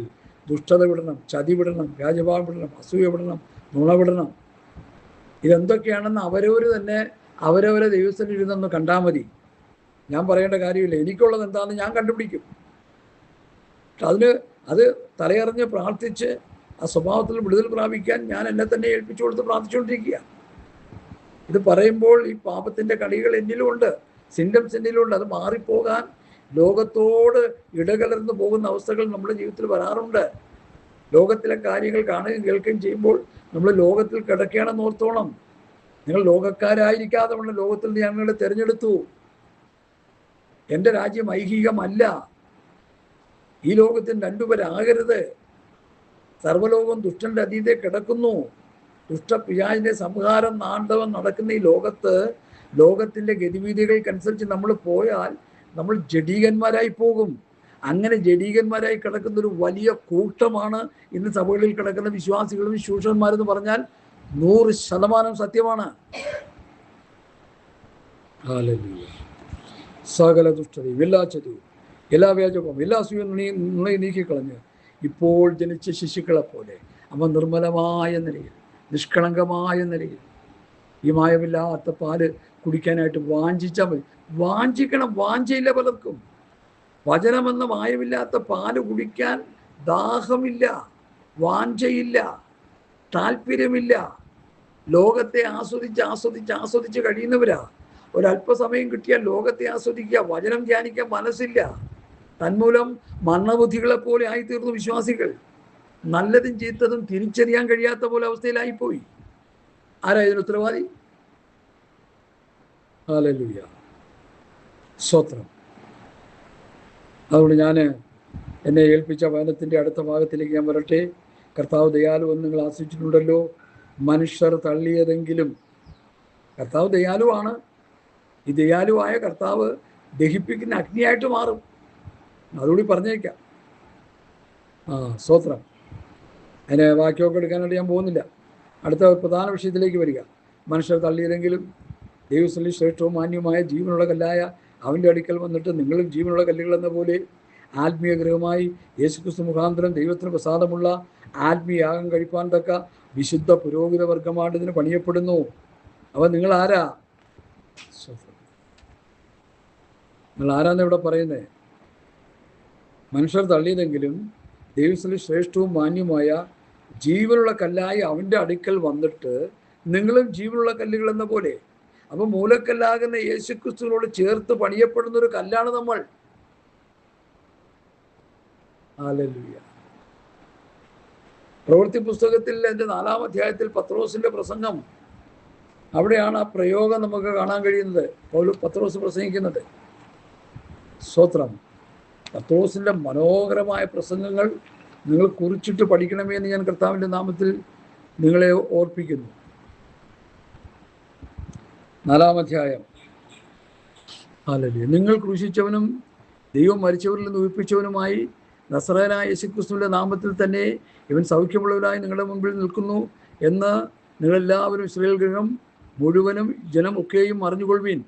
ദുഷ്ടത വിടണം, ചതി വിടണം, വ്യാജഭാവം വിടണം, അസൂയ വിടണം, നുണ വിടണം. ഇതെന്തൊക്കെയാണെന്ന് അവരവരെ ദൈവസ്ഥനിൽ ഇരുന്നൊന്ന് കണ്ടാൽ മതി. ഞാൻ പറയേണ്ട കാര്യമില്ല. എനിക്കുള്ളത് എന്താണെന്ന് ഞാൻ കണ്ടുപിടിക്കും. അത് തലയറിഞ്ഞ് പ്രാർത്ഥിച്ച് ആ സ്വഭാവത്തിൽ വിടുതൽ പ്രാപിക്കാൻ ഞാൻ എന്നെ തന്നെ ഏൽപ്പിച്ചു കൊടുത്ത് പ്രാർത്ഥിച്ചുകൊണ്ടിരിക്കുക. ഇത് പറയുമ്പോൾ ഈ പാപത്തിൻ്റെ കളികൾ എന്നിലുമുണ്ട്, സിംറ്റംസ് എന്നിലുണ്ട്. അത് മാറിപ്പോകാൻ ലോകത്തോട് ഇടകലർന്ന് പോകുന്ന അവസ്ഥകൾ നമ്മുടെ ജീവിതത്തിൽ വരാറുണ്ട്. ലോകത്തിലെ കാര്യങ്ങൾ കാണുകയും കേൾക്കുകയും ചെയ്യുമ്പോൾ നമ്മൾ ലോകത്തിൽ കിടക്കുകയാണെന്ന് ഓർത്തോണം. നിങ്ങൾ ലോകക്കാരായിരിക്കാതെ കൊണ്ട് ലോകത്തിൽ ഞങ്ങളെ തിരഞ്ഞെടുത്തു. എൻ്റെ രാജ്യം ഐഹികമല്ല. ഈ ലോകത്തിന് രണ്ടുപേരാകരുത്. സർവ്വലോകം ദുഷ്ടൻ്റെ അതീതെ കിടക്കുന്നു. ദുഷ്ടപിശാചിൻ്റെ സംഹാരം നാണ്ടവം നടക്കുന്ന ഈ ലോകത്തിൻ്റെ ഗതിവിധികൾക്കനുസരിച്ച് നമ്മൾ പോയാൽ നമ്മൾ ജഡീകന്മാരായി പോകും. അങ്ങനെ ജഡീകന്മാരായി കിടക്കുന്ന ഒരു വലിയ കൂട്ടമാണ് ഇന്ന് സഭകളിൽ കിടക്കുന്ന വിശ്വാസികളും ശൂഷന്മാരെന്ന് പറഞ്ഞാൽ 100% സത്യമാണ്. സകല ദുഷ്ടതയും, എല്ലാ ചതിവും, എല്ലാ വ്യാജവും, എല്ലാ അസൂയയും നീക്കിക്കളഞ്ഞ് ഇപ്പോൾ ജനിച്ച ശിശുക്കളെ പോലെ അവ നിർമ്മലമായ നിലയിൽ, നിഷ്കളങ്കമായ നിലയിൽ ഈ മായമില്ലാത്ത പാല് കുടിക്കാനായിട്ട് വാഞ്ചിച്ചാൽ മതി. വാഞ്ചിക്കണം. വാഞ്ചയില്ല പലർക്കും. വചനമെന്ന മായമില്ലാത്ത പാല് കുടിക്കാൻ ദാഹമില്ല, വാഞ്ചയില്ല, താല്പര്യമില്ല. ലോകത്തെ ആസ്വദിച്ച് കഴിയുന്നവരാ. ഒരല്പസമയം കിട്ടിയാൽ ലോകത്തെ ആസ്വദിക്കുക, വചനം ധ്യാനിക്കാൻ മനസ്സില്ല. തന്മൂലം മണ്ണബുദ്ധികളെപ്പോലെ ആയിത്തീർന്നു വിശ്വാസികൾ. നല്ലതും ചീത്തതും തിരിച്ചറിയാൻ കഴിയാത്ത പോലെ അവസ്ഥയിലായിപ്പോയി. ആരാ ഇതിന് ഉത്തരവാദി? ഹല്ലേലൂയ, സ്തോത്രം. അതുകൊണ്ട് ഞാൻ എന്നെ ഏൽപ്പിച്ച വചനത്തിൻ്റെ അടുത്ത ഭാഗത്തിലേക്ക് ഞാൻ വരട്ടെ. കർത്താവ് ദയാലുവെന്ന് നിങ്ങൾ ആശ്രയിച്ചിട്ടുണ്ടല്ലോ. മനുഷ്യർ തള്ളിയതെങ്കിലും കർത്താവ് ദയാലുവാണ്. ഈ ദയാലുവായ കർത്താവ് ദഹിപ്പിക്കുന്ന അഗ്നിയായിട്ട് മാറും. അതുകൂടി പറഞ്ഞേക്കാം. സ്തോത്രം. അതിന് വാക്യമൊക്കെ എടുക്കാനായിട്ട് ഞാൻ പോകുന്നില്ല. അടുത്ത പ്രധാന വിഷയത്തിലേക്ക് വരിക. മനുഷ്യർ തള്ളിയതെങ്കിലും ദൈവസ്ഥലിൽ ശ്രേഷ്ഠവും മാന്യവുമായ ജീവനുള്ള കല്ലായ അവൻ്റെ അടുക്കൽ വന്നിട്ട് നിങ്ങളും ജീവനുള്ള കല്ലുകൾ എന്ന പോലെ ആത്മീയ ഗൃഹമായി യേശുക്രിസ്തു മുഖാന്തരം ദൈവത്തിന് പ്രസാദമുള്ള ആത്മീയാഗം കഴിപ്പാൻ തക്ക വിശുദ്ധ പുരോഹിത വർഗമാണ് ഇതിന് പണിയപ്പെടുന്നു. അപ്പം നിങ്ങൾ ആരാ? നിങ്ങൾ ആരാന്ന് ഇവിടെ പറയുന്നത്? മനുഷ്യർ തള്ളിയതെങ്കിലും ദൈവസ്ഥലിൽ ശ്രേഷ്ഠവും മാന്യവുമായ ജീവനുള്ള കല്ലായി അവൻ്റെ അടുക്കൽ വന്നിട്ട് നിങ്ങളും ജീവനുള്ള കല്ലുകൾ എന്ന പോലെ. അപ്പൊ മൂലക്കല്ലാകുന്ന യേശുക്രിസ്തുവിനോട് ചേർത്ത് പണിയപ്പെടുന്ന ഒരു കല്ലാണ് നമ്മൾ. ഹല്ലേലൂയ. പ്രവൃത്തി പുസ്തകത്തിൽ എൻ്റെ 4-ാം അധ്യായത്തിൽ പത്രോസിന്റെ പ്രസംഗം, അവിടെയാണ് ആ പ്രയോഗം നമുക്ക് കാണാൻ കഴിയുന്നത്. പത്രോസ് പ്രസംഗിക്കുന്നത്. സ്തോത്രം. പത്രോസിന്റെ മനോഹരമായ പ്രസംഗങ്ങൾ നിങ്ങൾ കുറിച്ചിട്ട് പഠിക്കണമേ എന്ന് ഞാൻ കർത്താവിൻ്റെ നാമത്തിൽ നിങ്ങളെ ഓർപ്പിക്കുന്നു. 4-ാം അധ്യായം. ഹല്ലേലൂയ. നിങ്ങൾ ക്രൂശിച്ചവനും ദൈവം മരിച്ചവരിൽ നിന്ന് ഉയിപ്പിച്ചവനുമായി നസറേയനായ യേശുക്രിസ്തുവിന്റെ നാമത്തിൽ തന്നെ ഇവൻ സൗഖ്യമുള്ളവരായി നിങ്ങളുടെ മുമ്പിൽ നിൽക്കുന്നു എന്ന് നിങ്ങളെല്ലാവരും ഇസ്രായേൽ ഗൃഹം മുഴുവനും ജനം ഒക്കെയും അറിഞ്ഞുകൊള്ളുവിൻ.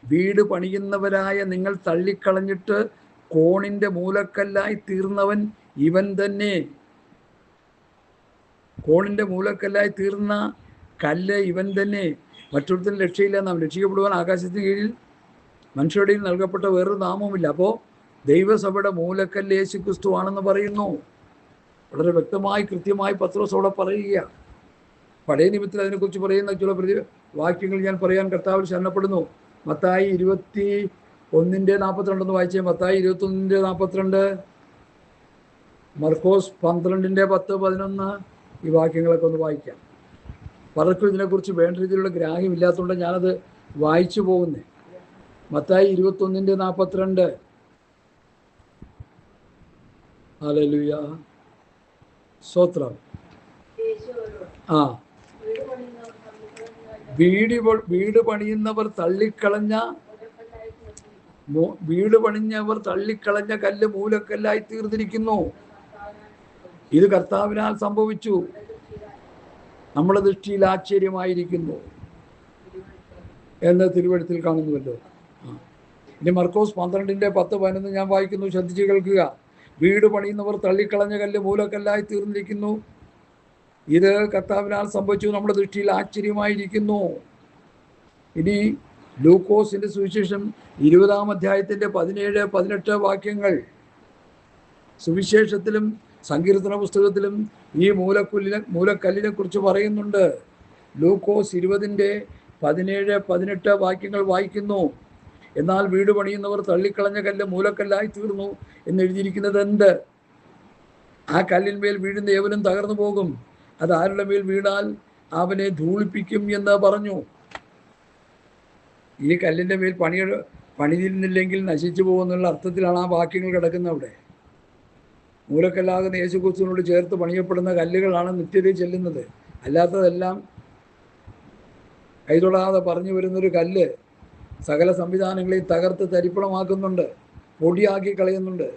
വീട് പണിയുന്നവരായ നിങ്ങൾ തള്ളിക്കളഞ്ഞിട്ട് കോണിന്റെ മൂലക്കല്ലായി തീർന്നവൻ ഇവൻ തന്നെ. കോണിന്റെ മൂലക്കല്ലായി തീർന്ന കല്ല് ഇവൻ തന്നെ. മറ്റൊരുത്തിന് രക്ഷയില്ല. നാം രക്ഷിക്കപ്പെടുവാൻ ആകാശത്തിന് കീഴിൽ മനുഷ്യരുടെ നൽകപ്പെട്ട വേറൊരു നാമവുമില്ല. അപ്പോൾ ദൈവസഭയുടെ മൂലക്കല്ല് യേശുക്രിസ്തു ആണെന്ന് പറയുന്നു. വളരെ വ്യക്തമായി കൃത്യമായി പത്രോസ് അവിടെ പറയുക. പഴയ നിയമത്തിൽ അതിനെക്കുറിച്ച് പറയുന്ന ചില വാക്യങ്ങൾ ഞാൻ പറയാൻ കർത്താവിൽ ശരണപ്പെടുന്നു. മത്തായി 21:42 വായിച്ചേ. മത്തായി 21:42, മർക്കോസ് 12:10-11 ഈ വാക്യങ്ങളൊക്കെ ഒന്ന് വായിക്കാം. പലർക്കും ഇതിനെക്കുറിച്ച് വേണ്ട രീതിയിലുള്ള ഗ്രാഹ്യമില്ലാത്തതുകൊണ്ട് ഞാനത് വായിച്ചു പോകുന്നേ. മത്തായി 21:42. ഹല്ലേലൂയ. സ്തോത്രം. വീട് പണിയുന്നവർ തള്ളിക്കളഞ്ഞ കല്ല് മൂലക്കല്ലായി തീർന്നിരിക്കുന്നു. ഇത് കർത്താവിനാൽ സംഭവിച്ചു. നമ്മുടെ ദൃഷ്ടിയിൽ ആശ്ചര്യമായിരിക്കുന്നു എന്ന് തിരുവെഴുത്തിൽ കാണുന്നുവല്ലോ. ഇനി മർക്കോസ് 12:10-11 ഞാൻ വായിക്കുന്നു, ശ്രദ്ധിച്ച് കേൾക്കുക. വീട് പണിയുന്നവർ തള്ളിക്കളഞ്ഞ കല്ല് മൂലക്കല്ലായി തീർന്നിരിക്കുന്നു. ഇത് കർത്താവിനാൽ സംഭവിച്ചു. നമ്മുടെ ദൃഷ്ടിയിൽ ആശ്ചര്യമായിരിക്കുന്നു. ഇനി ലൂക്കോസിന്റെ സുവിശേഷം 20-ാം അധ്യായത്തിന്റെ 17-18 വാക്യങ്ങൾ. സുവിശേഷത്തിലും സങ്കീർത്തന പുസ്തകത്തിലും ഈ മൂലക്കല്ലിനെ കുറിച്ച് പറയുന്നുണ്ട്. ലൂക്കോസ് 20:17-18 വാക്യങ്ങൾ വായിക്കുന്നു. എന്നാൽ വീട് പണിയുന്നവർ തള്ളിക്കളഞ്ഞ കല്ല് മൂലക്കല്ലായി തീർന്നു എന്നെഴുതിയിരിക്കുന്നത് എന്ത്? ആ കല്ലിന്മേൽ വീഴുന്ന ഏവനും തകർന്നു പോകും. അത് ആരുടെ മേൽ വീണാൽ അവനെ ധൂളിപ്പിക്കും എന്ന് പറഞ്ഞു. ഈ കല്ലിൻ്റെ മേൽ പണിതിരുന്നില്ലെങ്കിൽ നശിച്ചു പോകുന്നുള്ള അർത്ഥത്തിലാണ് ആ വാക്യങ്ങൾ കിടക്കുന്നത്. അവിടെ മൂലക്കല്ലാകുന്ന യേശുക്രിസ്തുവിനോട് ചേർത്ത് പണിയപ്പെടുന്ന കല്ലുകളാണ് നിത്യതയിൽ ചെല്ലുന്നത്. അല്ലാത്തതെല്ലാം കൈതൊടാതെ പറഞ്ഞു വരുന്നൊരു കല്ല് സകല സംവിധാനങ്ങളെയും തകർത്ത് തരിപ്പണമാക്കുന്നുണ്ട്, പൊടിയാക്കി കളയുന്നുണ്ട്.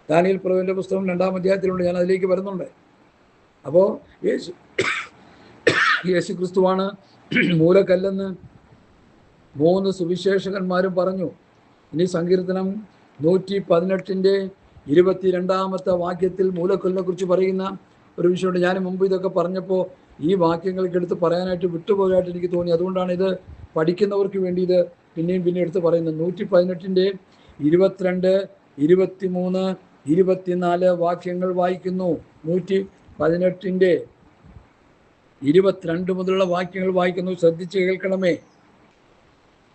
ദാനിയേൽ പ്രവചന പുസ്തകം 2-ാം അധ്യായത്തിലുണ്ട്. ഞാൻ അതിലേക്ക് വരുന്നുണ്ട്. അപ്പോൾ യേശുക്രിസ്തുവാണ് മൂലക്കല്ലെന്ന് 3 സുവിശേഷകന്മാരും പറഞ്ഞു. ഇനി സങ്കീർത്തനം 118-22 വാക്യത്തിൽ മൂലക്കല്ലിനെ കുറിച്ച് പറയുന്ന ഒരു വിഷയമുണ്ട്. ഞാൻ മുമ്പ് ഇതൊക്കെ പറഞ്ഞപ്പോൾ ഈ വാക്യങ്ങൾക്ക് എടുത്ത് പറയാനായിട്ട് വിട്ടുപോകാനായിട്ട് എനിക്ക് തോന്നി. അതുകൊണ്ടാണ് ഇത് പഠിക്കുന്നവർക്ക് വേണ്ടി ഇത് പിന്നെയും എടുത്ത് പറയുന്നത്. 118-22, 23, 24 വാക്യങ്ങൾ വായിക്കുന്നു. 118-22 മുതലുള്ള വാക്യങ്ങൾ വായിക്കുന്നു. ശ്രദ്ധിച്ച് കേൾക്കണമേ.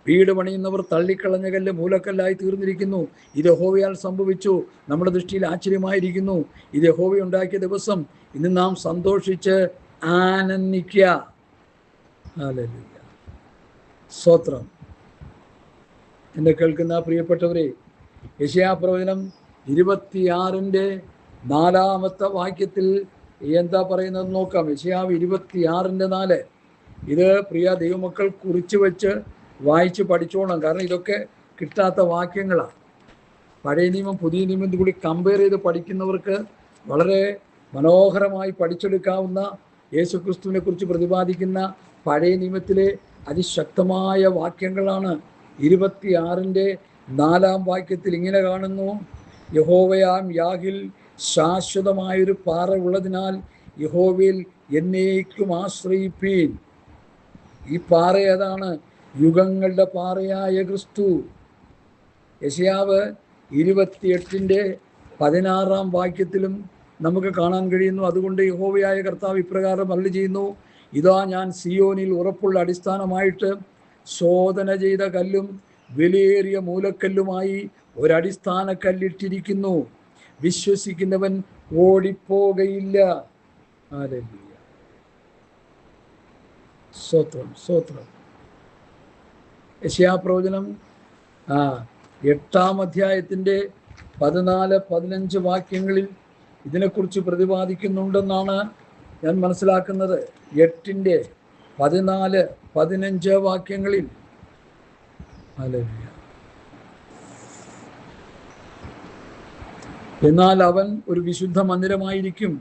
വീട് പണിയുന്നവർ തള്ളിക്കളഞ്ഞ കല്ല് മൂലക്കല്ലായി തീർന്നിരിക്കുന്നു. ഇത് യഹോവയാൽ സംഭവിച്ചു. നമ്മുടെ ദൃഷ്ടിയിൽ ആശ്ചര്യമായിരിക്കുന്നു. ഇത് യഹോവ ഉണ്ടാക്കിയ ദിവസം. ഇന്ന് നാം സന്തോഷിച്ച് ആനന്ദിക്കുക. ഹല്ലേലൂയ. സ്തോത്രം. എന്നെ കേൾക്കുന്ന പ്രിയപ്പെട്ടവരെ, യെശയ്യാ പ്രവചനം 26-4 വാക്യത്തിൽ എന്താ പറയുന്നത് നോക്കാം. യെശയ്യാവ് 26-4. ഇത് പ്രിയ ദൈവമക്കൾ കുറിച്ച് വെച്ച് വായിച്ച് പഠിച്ചോണം. കാരണം ഇതൊക്കെ കിട്ടാത്ത വാക്യങ്ങളാണ്. പഴയ നിയമം പുതിയ നിയമം കൂടി കമ്പയർ ചെയ്ത് പഠിക്കുന്നവർക്ക് വളരെ മനോഹരമായി പഠിച്ചെടുക്കാവുന്ന യേശുക്രിസ്തുവിനെ കുറിച്ച് പ്രതിപാദിക്കുന്ന പഴയ നിയമത്തിലെ അതിശക്തമായ വാക്യങ്ങളാണ്. 26-4 വാക്യത്തിൽ ഇങ്ങനെ കാണുന്നു: യഹോവയാം യാഹിൽ ശാശ്വതമായൊരു പാറ ഉള്ളതിനാൽ യഹോവയിൽ എന്നേക്കും ആശ്രയിപ്പീൻ. ഈ പാറ ഏതാണ്? യുഗങ്ങളുടെ പാറയായ ക്രിസ്തു. യെശയ്യാവ് 28-16 വാക്യത്തിലും നമുക്ക് കാണാൻ കഴിയുന്നു. അതുകൊണ്ട് യഹോവയായ കർത്താവ് ഇപ്രകാരം അരുളി ചെയ്യുന്നു: ഇതാ ഞാൻ സിയോനിൽ ഉറപ്പുള്ള അടിസ്ഥാനമായിട്ട് ശോധന ചെയ്ത കല്ലും വിലയേറിയ മൂലക്കല്ലുമായി ഒരടിസ്ഥാന കല്ലിട്ടിരിക്കുന്നു. വിശ്വസിക്കുന്നവൻ ഓടിപ്പോകയില്ല. ഹല്ലേലൂയ. സ്തോത്രം, സ്തോത്രം. യെശയ്യാപ്രവചനം 8-ാം അധ്യായത്തിൻ്റെ 14-15 വാക്യങ്ങളിൽ ഇതിനെക്കുറിച്ച് പ്രതിപാദിക്കുന്നുണ്ടെന്നാണ് ഞാൻ മനസ്സിലാക്കുന്നത്. 8-ന്റെ 14-15 വാക്യങ്ങളിൽ. ഹല്ലേലൂയ. എന്നാൽ അവൻ ഒരു വിശുദ്ധ മന്ദിരമായിരിക്കും.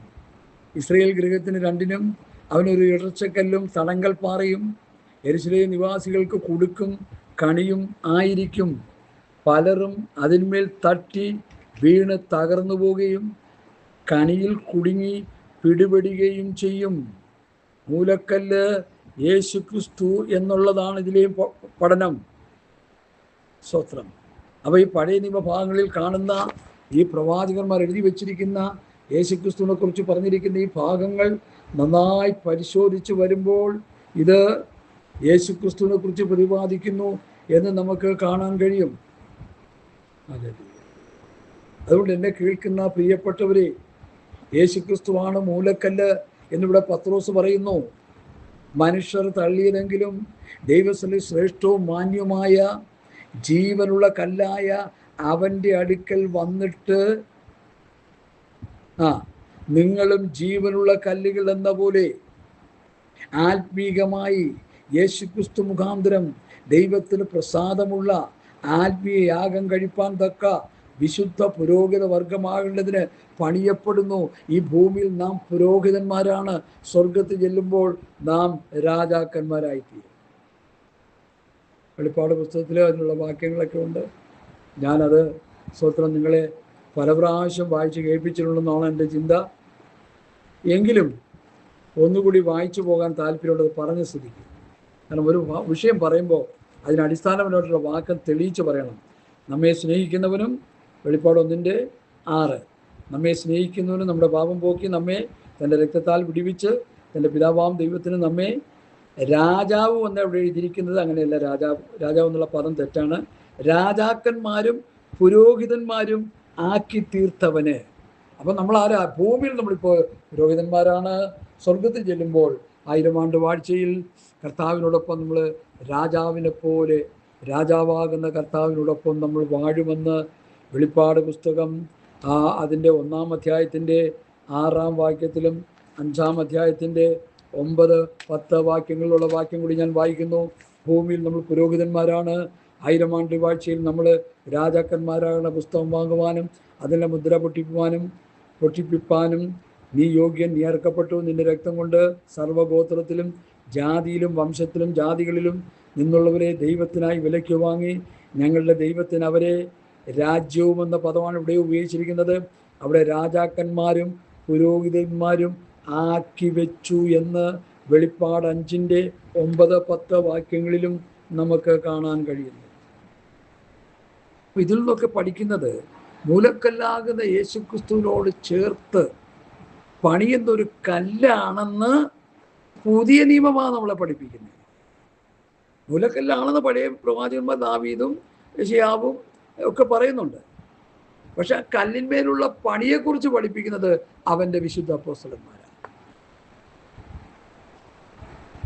ഇസ്രായേൽ ഗൃഹത്തിന് രണ്ടിനും അവനൊരു ഇടർച്ചക്കല്ലും തടങ്കൽ പാറയും യെരൂശലേം നിവാസികൾക്ക് കുടുക്കും കണിയും ആയിരിക്കും. പലരും അതിന്മേൽ തട്ടി വീണ് തകർന്നു പോവുകയും കണിയിൽ കുടുങ്ങി പിടിപെടുകയും ചെയ്യും. മൂലക്കല്ല് യേശുക്രിസ്തു എന്നുള്ളതാണ് ഇതിലെ പഠനം. സ്തോത്രം. അപ്പോൾ ഈ പഴയ നിയമഭാഗങ്ങളിൽ കാണുന്ന ഈ പ്രവാചകന്മാർ എഴുതി വച്ചിരിക്കുന്ന യേശുക്രിസ്തുവിനെ കുറിച്ച് പറഞ്ഞിരിക്കുന്ന ഈ ഭാഗങ്ങൾ നന്നായി പരിശോധിച്ച് വരുമ്പോൾ ഇത് യേശുക്രിസ്തുവിനെ കുറിച്ച് പ്രതിപാദിക്കുന്നു എന്ന് നമുക്ക് കാണാൻ കഴിയും. അതുകൊണ്ട് എന്നെ കേൾക്കുന്ന പ്രിയപ്പെട്ടവരെ, യേശുക്രിസ്തുവാണ് മൂലക്കല്ല് എന്നിവിടെ പത്രോസ് പറയുന്നു. മനുഷ്യർ തള്ളിയതെങ്കിലും ദൈവത്തിൽ ശ്രേഷ്ഠവും മാന്യവുമായ ജീവനുള്ള കല്ലായ അവൻ്റെ അടുക്കൽ വന്നിട്ട് നിങ്ങളും ജീവനുള്ള കല്ലുകൾ എന്ന പോലെ ആത്മീകമായി യേശുക്രിസ്തു മുഖാന്തരം ദൈവത്തിന് പ്രസാദമുള്ള ആത്മീയ യാഗം കഴിപ്പാൻ തക്ക വിശുദ്ധ പുരോഹിത വർഗമാകേണ്ടതിന് പണിയപ്പെടുന്നു. ഈ ഭൂമിയിൽ നാം പുരോഹിതന്മാരാണ്. സ്വർഗത്തിൽ ചെല്ലുമ്പോൾ നാം രാജാക്കന്മാരായിത്തീരും. വെളിപ്പാട് പുസ്തകത്തിൽ അതിനുള്ള വാക്യങ്ങളൊക്കെ ഉണ്ട്. ഞാനത് സ്തോത്രം നിങ്ങളെ പല പ്രാവശ്യം വായിച്ച് കേൾപ്പിച്ചിട്ടുണ്ടെന്നാണ് എൻ്റെ ചിന്ത. എങ്കിലും ഒന്നുകൂടി വായിച്ചു പോകാൻ താല്പര്യമുള്ളത് പറഞ്ഞ സ്ഥിതിക്ക്. കാരണം ഒരു വിഷയം പറയുമ്പോൾ അതിനടിസ്ഥാനപരമായിട്ടുള്ള വാക്യം തെളിയിച്ച് പറയണം. നമ്മെ സ്നേഹിക്കുന്നവനും, വെളിപ്പാട് 1:6, നമ്മെ സ്നേഹിക്കുന്നവനും നമ്മുടെ പാപം പോക്കി നമ്മെ തൻ്റെ രക്തത്താൽ വിടിവിച്ച് തൻ്റെ പിതാവാം ദൈവത്തിന് നമ്മെ രാജാവ് എന്ന് അവിടെ എഴുതിയിരിക്കുന്നത് അങ്ങനെയല്ല. രാജാവ് എന്നുള്ള പദം തെറ്റാണ്. രാജാക്കന്മാരും പുരോഹിതന്മാരും ആക്കി തീർത്തവന്. അപ്പം നമ്മൾ ആരാ? ഭൂമിയിൽ നമ്മളിപ്പോൾ പുരോഹിതന്മാരാണ്. സ്വർഗത്തിൽ ചെല്ലുമ്പോൾ 1000 ആണ്ട് വാഴ്ചയിൽ കർത്താവിനോടൊപ്പം നമ്മൾ രാജാവിനെ പോലെ, രാജാവാകുന്ന കർത്താവിനോടൊപ്പം നമ്മൾ വാഴുമെന്ന് വെളിപ്പാട് പുസ്തകം അതിൻ്റെ 1-ാം അധ്യായത്തിൻ്റെ 6-ാം വാക്യത്തിലും 5-ാം അധ്യായത്തിൻ്റെ 9, 10 വാക്യങ്ങളിലുള്ള വാക്യം കൂടി ഞാൻ വായിക്കുന്നു. ഭൂമിയിൽ നമ്മൾ പുരോഹിതന്മാരാണ്. 1000 ആണ്ട് വാഴ്ചയിൽ നമ്മൾ രാജാക്കന്മാരാകുന്ന പുസ്തകം വാങ്ങുവാനും അതിൻ്റെ മുദ്ര പൊട്ടിപ്പിപ്പാനും നീ യോഗ്യൻ, നീ അർക്കപ്പെട്ടു. നിന്റെ രക്തം കൊണ്ട് സർവ്വഗോത്രത്തിലും ജാതിയിലും വംശത്തിലും ജാതികളിലും നിന്നുള്ളവരെ ദൈവത്തിനായി വിലയ്ക്ക് വാങ്ങി. ഞങ്ങളുടെ ദൈവത്തിന് അവരെ രാജ്യവും എന്ന പദമാണ് ഇവിടെ ഉപയോഗിച്ചിരിക്കുന്നത്. അവിടെ രാജാക്കന്മാരും പുരോഹിതന്മാരും ആക്കി വെച്ചു എന്ന് വെളിപ്പാട് 5-ന്റെ 9, 10 വാക്യങ്ങളിലും നമുക്ക് കാണാൻ കഴിയുന്നു. ഇതിൽ നിന്നൊക്കെ പഠിക്കുന്നത് മൂലക്കല്ലാകുന്ന യേശുക്രിസ്തുവിനോട് ചേർത്ത് പണിയുന്നൊരു കല്ലാണെന്ന് പുതിയ നിയമമാണ് നമ്മളെ പഠിപ്പിക്കുന്നത്. മൂലക്കല്ലാണെന്ന് പഴയ പ്രവാചകന്മാർ ദാവീദും യെശയ്യാവും ഒക്കെ പറയുന്നുണ്ട്. പക്ഷെ ആ കല്ലിന്മേലുള്ള പണിയെക്കുറിച്ച് പഠിപ്പിക്കുന്നത് അവൻ്റെ വിശുദ്ധ അപ്പോസ്തലന്മാരാണ്.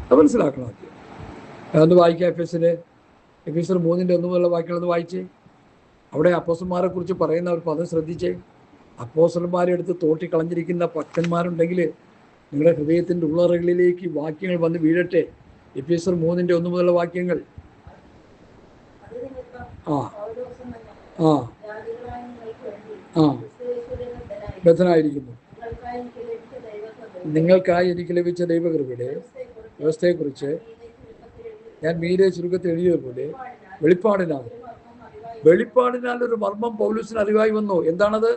അത് മനസ്സിലാക്കണം. അതൊന്ന് വായിക്കാം. എഫേസ്യർ 3-ന്റെ 1 മുതലുള്ള വാക്യങ്ങളൊന്ന് വായിച്ചേ. അവിടെ അപ്പോസ്തലന്മാരെ കുറിച്ച് പറയുന്ന ഒരു പദം ശ്രദ്ധിച്ചേ. അപ്പോസ്തലന്മാരെ എടുത്ത് തോട്ടിക്കളഞ്ഞിരിക്കുന്ന ഭക്തന്മാരുണ്ടെങ്കിൽ നിങ്ങളുടെ ഹൃദയത്തിൻ്റെ ഉള്ളറകളിലേക്ക് വാക്യങ്ങൾ വന്ന് വീഴട്ടെ. എഫേസ്യർ 3-ന്റെ 1 മുതലുള്ള വാക്യങ്ങൾ. ബദ്ധനായിരിക്കുന്നു. നിങ്ങൾക്കായി എനിക്ക് ലഭിച്ച ദൈവകൃപയുടെ വ്യവസ്ഥയെക്കുറിച്ച് ഞാൻ മീരെ ചുരുക്കത്തിൽ എഴുതിയതുപോലെ വെളിപ്പാടിനാൽ ഒരു മർമ്മം പൗലോസിന് അറിവായി വന്നു. എന്താണത്?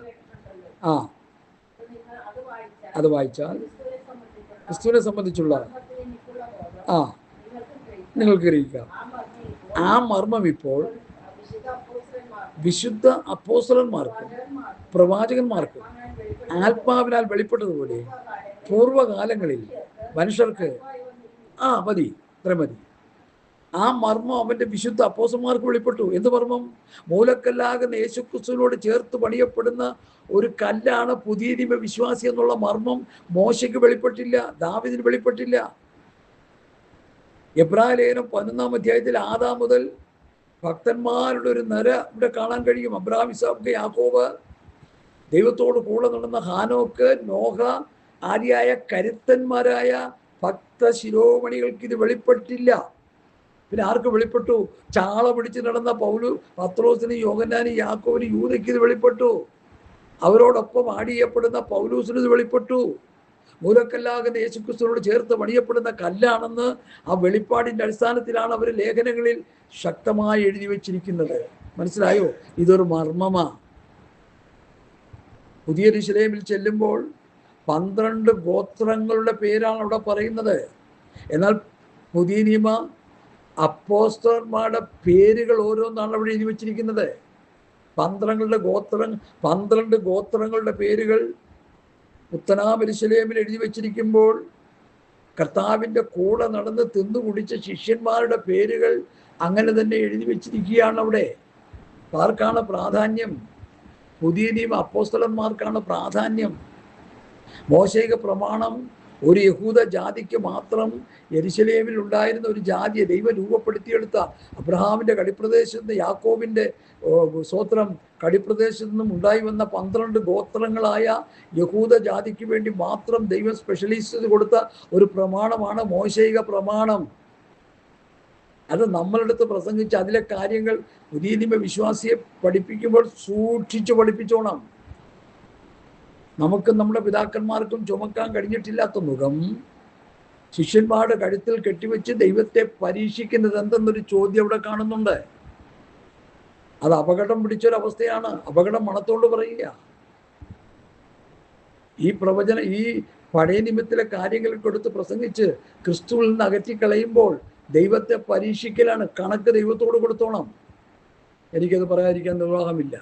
അത് വായിച്ചാൽ ക്രിസ്തുവിനെ സംബന്ധിച്ചുള്ള നിങ്ങൾക്ക് ഗ്രഹിക്കാം. ആ മർമ്മം ഇപ്പോൾ വിശുദ്ധ അപ്പോസ്തലന്മാർക്കും പ്രവാചകന്മാർക്കും ആത്മാവിനാൽ വെളിപ്പെട്ടതുപോലെ പൂർവ്വകാലങ്ങളിൽ മനുഷ്യർക്ക് മതി, ഇത്ര മതി. ആ മർമ്മം അവന്റെ വിശുദ്ധ അപ്പോസ്തലന്മാർക്ക് വെളിപ്പെട്ടു. എന്ത് മർമ്മം? മൂലക്കല്ലാകുന്ന യേശുക്രിസ്തുവിനോട് ചേർത്ത് പണിയപ്പെടുന്ന ഒരു കല്ലാണ് പുതിയ നിയമ വിശ്വാസി എന്നുള്ള മർമ്മം മോശയ്ക്ക് വെളിപ്പെട്ടില്ല, ദാവീദിന് വെളിപ്പെട്ടില്ല. എബ്രായ ലേഖനം 11-ാം അധ്യായത്തിൽ ആദാം മുതൽ ഭക്തന്മാരുടെ ഒരു നിര ഇവിടെ കാണാൻ കഴിയും. അബ്രഹാം, ഇസ്ഹാക്ക്, യാക്കോബ്, ദൈവത്തോട് കൂടെ നടന്ന ഹാനോക്ക്, നോഹ ആദിയായ കരുത്തന്മാരായ ഭക്ത ശിരോമണികൾക്ക് ഇത് വെളിപ്പെട്ടില്ല. പിന്നെ ആർക്ക് വെളിപ്പെട്ടു? ചാള പിടിച്ച് നടന്ന പത്രോസിന്, യോഹന്നാന്, യാക്കോബിന്, യൂദയ്ക്ക് ഇത് വെളിപ്പെട്ടു. അവരോടൊപ്പം ആടിയപ്പെടുന്ന പൗലൂസിന് ഇത് വെളിപ്പെട്ടു. മൂലക്കല്ലാകുന്ന യേശുക്രിസ്തുവിനോട് ചേർത്ത് പണിയപ്പെടുന്ന കല്ലാണെന്ന് ആ വെളിപ്പാടിന്റെ അടിസ്ഥാനത്തിലാണ് അവർ ലേഖനങ്ങളിൽ ശക്തമായി എഴുതി വെച്ചിരിക്കുന്നത്. മനസ്സിലായോ? ഇതൊരു മർമ്മമാ. പുതിയ യെരൂശലേമിൽ ചെല്ലുമ്പോൾ 12 ഗോത്രങ്ങളുടെ പേരാണ് അവിടെ പറയുന്നത്. എന്നാൽ പുതിയ നിയമ അപ്പോസ്തലന്മാരുടെ പേരുകൾ ഓരോന്നാണ് അവിടെ എഴുതി വെച്ചിരിക്കുന്നത്. 12 ഗോത്രങ്ങളുടെ പേരുകൾ പുത്തനാം യെരൂശലേമിൽ എഴുതി വെച്ചിരിക്കുമ്പോൾ കർത്താവിൻ്റെ കൂടെ നടന്ന് തിന്നു കുടിച്ച ശിഷ്യന്മാരുടെ പേരുകൾ അങ്ങനെ തന്നെ എഴുതി വെച്ചിരിക്കുകയാണ് അവിടെ. ആർക്കാണ് പ്രാധാന്യം? പുതിയ നിയമ അപ്പോസ്തലന്മാർക്കാണ് പ്രാധാന്യം. മോശയിക പ്രമാണം ഒരു യഹൂദ ജാതിക്ക് മാത്രം യെരൂശലേമിൽ ഉണ്ടായിരുന്ന ഒരു ജാതിയെ ദൈവം രൂപപ്പെടുത്തിയെടുത്ത, അബ്രഹാമിൻ്റെ കടിപ്രദേശത്ത് നിന്ന്, യാക്കോബിൻ്റെ സ്വോത്രം കടിപ്രദേശത്തു നിന്നും ഉണ്ടായി വന്ന 12 ഗോത്രങ്ങളായ യഹൂദ ജാതിക്ക് വേണ്ടി മാത്രം ദൈവം സ്പെഷ്യലൈസ് കൊടുത്ത ഒരു പ്രമാണമാണ് മോശയിക പ്രമാണം. അത് നമ്മളെടുത്ത് പ്രസംഗിച്ച് അതിലെ കാര്യങ്ങൾ പുതിയ നിയമ വിശ്വാസിയെ പഠിപ്പിക്കുമ്പോൾ സൂക്ഷിച്ച് പഠിപ്പിച്ചോണം. നമുക്കും നമ്മുടെ പിതാക്കന്മാർക്കും ചുമക്കാൻ കഴിഞ്ഞിട്ടില്ലാത്ത മുഖം ശിഷ്യന്മാരുടെ കഴുത്തിൽ കെട്ടിവെച്ച് ദൈവത്തെ പരീക്ഷിക്കുന്നത് എന്തെന്നൊരു ചോദ്യം അവിടെ കാണുന്നുണ്ട്. അത് അപകടം പിടിച്ചൊരവസ്ഥയാണ്. അപകടം മണത്തോണ്ട് പറയുക. ഈ പഴയ നിയമത്തിലെ കാര്യങ്ങൾ കൊടുത്ത് പ്രസംഗിച്ച് ക്രിസ്തുവിൽ നിന്ന് അകറ്റിക്കളയുമ്പോൾ ദൈവത്തെ പരീക്ഷിക്കലാണ്. കണക്ക് ദൈവത്തോട് കൊടുത്തോണം. എനിക്കത് പറയാതിരിക്കാൻ നിർവാഹമില്ല.